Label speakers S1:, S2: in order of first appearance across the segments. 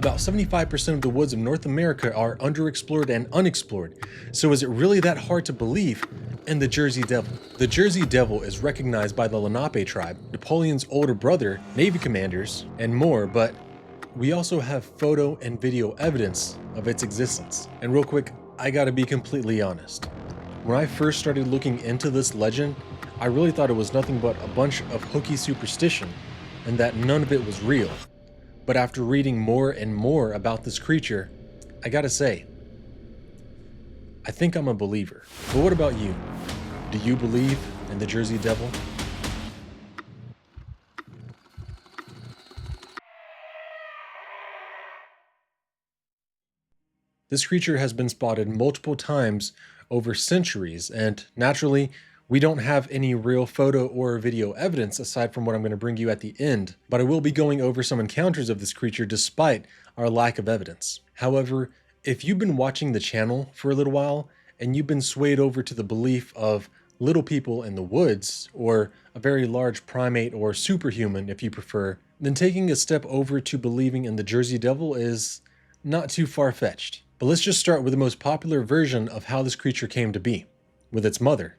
S1: About 75% of the woods of North America are underexplored and unexplored, so is it really that hard to believe in the Jersey Devil? The Jersey Devil is recognized by the Lenape tribe, Napoleon's older brother, Navy commanders, and more, but we also have photo and video evidence of its existence. And real quick, I gotta be completely honest. When I first started looking into this legend, I really thought it was nothing but a bunch of hooky superstition and that none of it was real. But after reading more and more about this creature, I gotta say, I think I'm a believer. But what about you? Do you believe in the Jersey Devil? This creature has been spotted multiple times over centuries, and naturally, we don't have any real photo or video evidence aside from what I'm going to bring you at the end, but I will be going over some encounters of this creature despite our lack of evidence. However, if you've been watching the channel for a little while and you've been swayed over to the belief of little people in the woods, or a very large primate or superhuman if you prefer, then taking a step over to believing in the Jersey Devil is not too far-fetched. But let's just start with the most popular version of how this creature came to be, with its mother,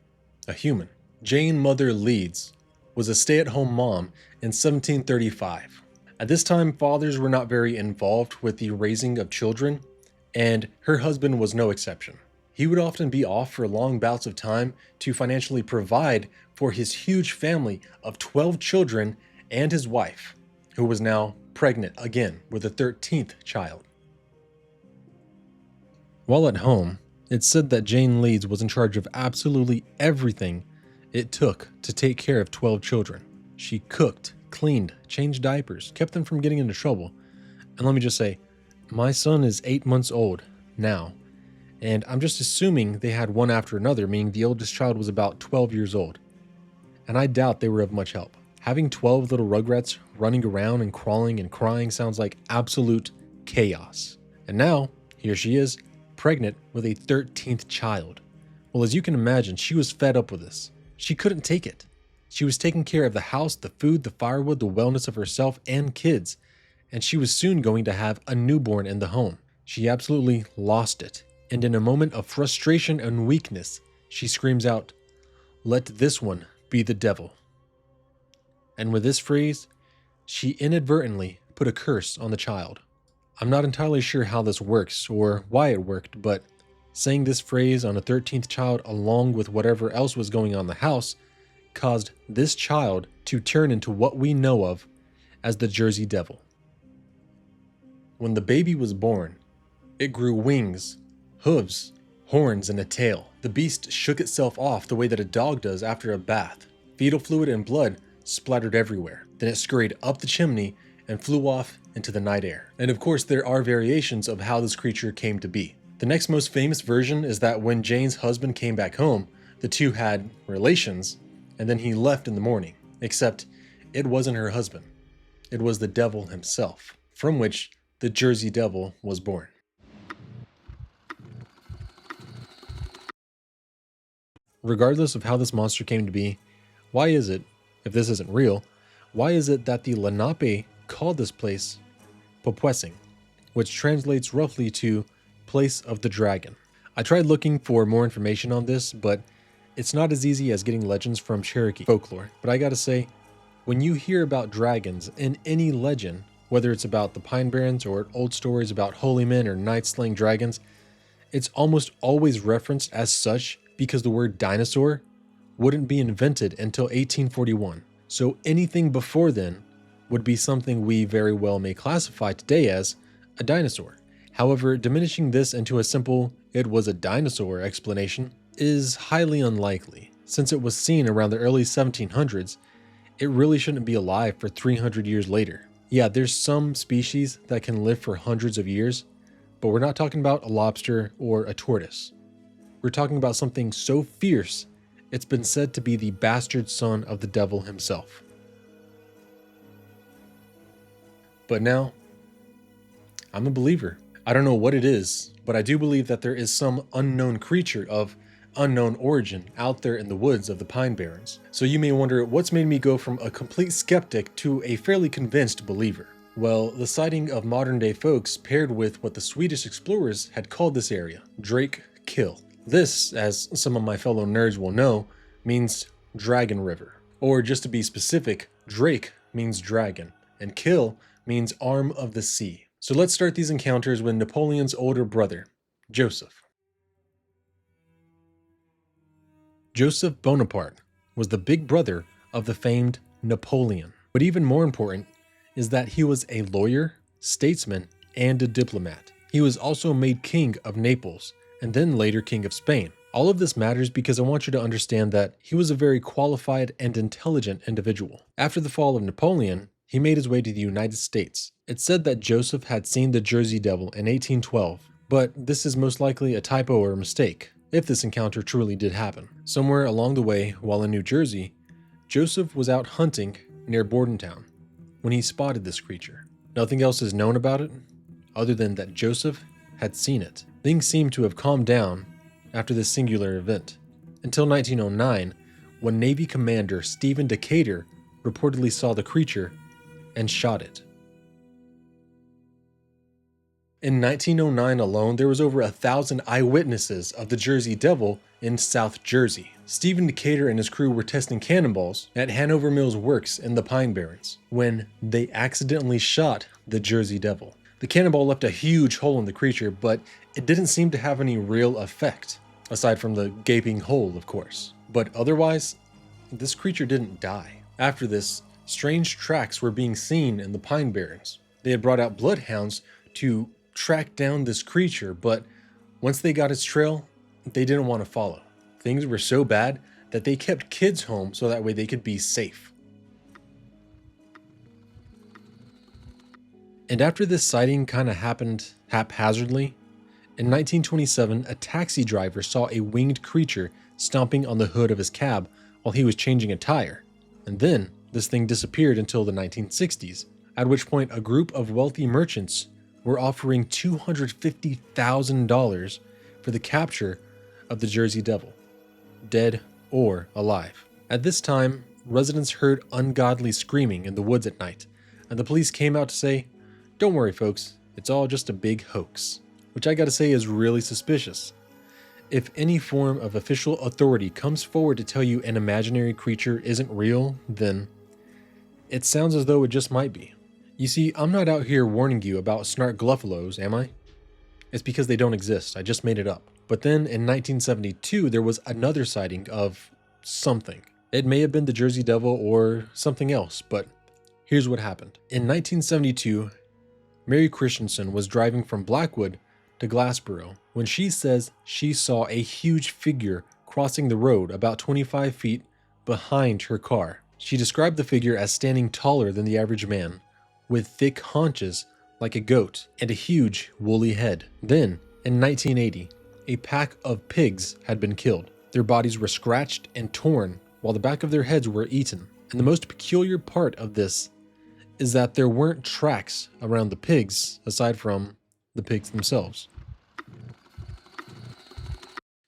S1: a human. Jane Mother Leeds was a stay-at-home mom in 1735. At this time, fathers were not very involved with the raising of children, and her husband was no exception. He would often be off for long bouts of time to financially provide for his huge family of 12 children and his wife, who was now pregnant again with a 13th child. While at home, it's said that Jane Leeds was in charge of absolutely everything it took to take care of 12 children. She cooked, cleaned, changed diapers, kept them from getting into trouble. And let me just say, my son is 8 months old now, and I'm just assuming they had one after another, meaning the oldest child was about 12 years old. And I doubt they were of much help. Having 12 little rugrats running around and crawling and crying sounds like absolute chaos. And now, here she is, pregnant with a 13th child. Well, as you can imagine, she was fed up with this. She couldn't take it. She was taking care of the house, the food, the firewood, the wellness of herself and kids, and she was soon going to have a newborn in the home. She absolutely lost it, and in a moment of frustration and weakness, she screams out, "Let this one be the devil." And with this phrase, she inadvertently put a curse on the child. I'm not entirely sure how this works or why it worked, but saying this phrase on a 13th child along with whatever else was going on in the house caused this child to turn into what we know of as the Jersey Devil. When the baby was born, it grew wings, hooves, horns, and a tail. The beast shook itself off the way that a dog does after a bath. Fetal fluid and blood splattered everywhere. Then it scurried up the chimney and flew off into the night air. And of course, there are variations of how this creature came to be. The next most famous version is that when Jane's husband came back home, the two had relations, and then he left in the morning. Except, it wasn't her husband. It was the devil himself, from which the Jersey Devil was born. Regardless of how this monster came to be, why is it, if this isn't real, why is it that the Lenape called this place Popuesing, which translates roughly to place of the dragon? I tried looking for more information on this, but it's not as easy as getting legends from Cherokee folklore. But I gotta say, when you hear about dragons in any legend, whether it's about the Pine Barrens or old stories about holy men or knights slaying dragons, it's almost always referenced as such because the word dinosaur wouldn't be invented until 1841. So anything before then would be something we very well may classify today as a dinosaur. However, diminishing this into a simple "it was a dinosaur" explanation is highly unlikely. Since it was seen around the early 1700s, it really shouldn't be alive for 300 years later. Yeah, there's some species that can live for hundreds of years, but we're not talking about a lobster or a tortoise. We're talking about something so fierce, it's been said to be the bastard son of the devil himself. But now, I'm a believer. I don't know what it is, but I do believe that there is some unknown creature of unknown origin out there in the woods of the Pine Barrens. So you may wonder what's made me go from a complete skeptic to a fairly convinced believer. Well, the sighting of modern-day folks paired with what the Swedish explorers had called this area, Drake Kill. This, as some of my fellow nerds will know, means Dragon River. Or just to be specific, Drake means dragon, and Kill means arm of the sea. So let's start these encounters with Napoleon's older brother, Joseph. Joseph Bonaparte was the big brother of the famed Napoleon. But even more important is that he was a lawyer, statesman, and a diplomat. He was also made king of Naples, and then later king of Spain. All of this matters because I want you to understand that he was a very qualified and intelligent individual. After the fall of Napoleon, he made his way to the United States. It's said that Joseph had seen the Jersey Devil in 1812, but this is most likely a typo or a mistake, if this encounter truly did happen. Somewhere along the way, while in New Jersey, Joseph was out hunting near Bordentown when he spotted this creature. Nothing else is known about it, other than that Joseph had seen it. Things seemed to have calmed down after this singular event, until 1909, when Navy Commander Stephen Decatur reportedly saw the creature and shot it. In 1909 alone, there was over 1,000 eyewitnesses of the Jersey Devil in South Jersey. Stephen Decatur and his crew were testing cannonballs at Hanover Mills Works in the Pine Barrens when they accidentally shot the Jersey Devil. The cannonball left a huge hole in the creature, but it didn't seem to have any real effect, aside from the gaping hole, of course. But otherwise, this creature didn't die. After this, strange tracks were being seen in the Pine Barrens. They had brought out bloodhounds to track down this creature, but once they got its trail, they didn't want to follow. Things were so bad that they kept kids home so that way they could be safe. And after this sighting kind of happened haphazardly, in 1927, a taxi driver saw a winged creature stomping on the hood of his cab while he was changing a tire. And then this thing disappeared until the 1960s, at which point a group of wealthy merchants were offering $250,000 for the capture of the Jersey Devil, dead or alive. At this time, residents heard ungodly screaming in the woods at night, and the police came out to say, "Don't worry folks, it's all just a big hoax," which I gotta say is really suspicious. If any form of official authority comes forward to tell you an imaginary creature isn't real, then it sounds as though it just might be. You see, I'm not out here warning you about snark gluffalos, am I? It's because they don't exist, I just made it up. But then in 1972, there was another sighting of something. It may have been the Jersey Devil or something else, but here's what happened. In 1972, Mary Christensen was driving from Blackwood to Glassboro when she says she saw a huge figure crossing the road about 25 feet behind her car. She described the figure as standing taller than the average man, with thick haunches like a goat and a huge woolly head. Then, in 1980, a pack of pigs had been killed. Their bodies were scratched and torn while the back of their heads were eaten. And the most peculiar part of this is that there weren't tracks around the pigs aside from the pigs themselves.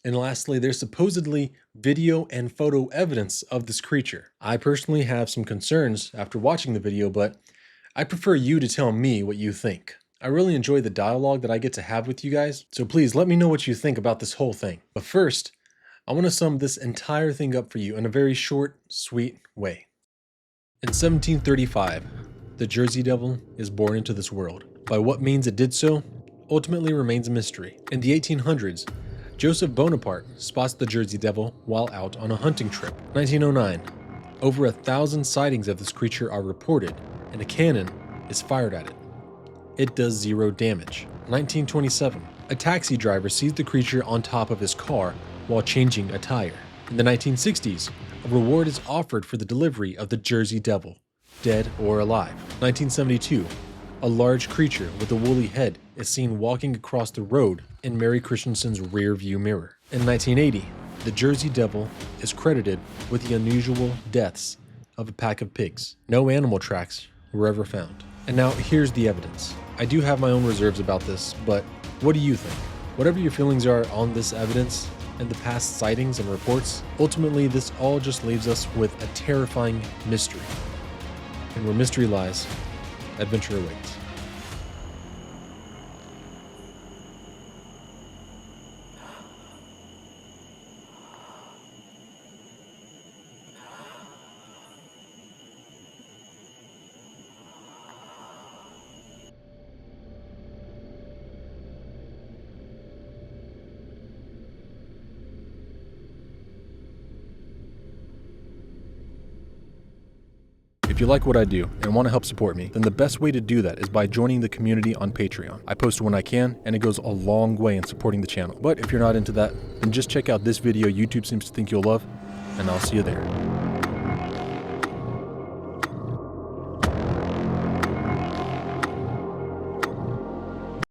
S1: And lastly, there's supposedly video and photo evidence of this creature. I personally have some concerns after watching the video, but I prefer you to tell me what you think. I really enjoy the dialogue that I get to have with you guys, so please let me know what you think about this whole thing. But first, I want to sum this entire thing up for you in a very short, sweet way. In 1735, the Jersey Devil is born into this world. By what means it did so, ultimately remains a mystery. In the 1800s, Joseph Bonaparte spots the Jersey Devil while out on a hunting trip. 1909, over 1,000 sightings of this creature are reported, and a cannon is fired at it. It does 0 damage. 1927, a taxi driver sees the creature on top of his car while changing a tire. In the 1960s, a reward is offered for the delivery of the Jersey Devil, dead or alive. 1972, a large creature with a woolly head is seen walking across the road in Mary Christensen's rear view mirror. In 1980, the Jersey Devil is credited with the unusual deaths of a pack of pigs. No animal tracks were ever found. And now here's the evidence. I do have my own reserves about this, but what do you think? Whatever your feelings are on this evidence and the past sightings and reports, ultimately this all just leaves us with a terrifying mystery. And where mystery lies, Adventure awaits. If you like what I do and want to help support me, then the best way to do that is by joining the community on Patreon. I post when I can, and it goes a long way in supporting the channel. But if you're not into that, then just check out this video YouTube seems to think you'll love, and I'll see you there.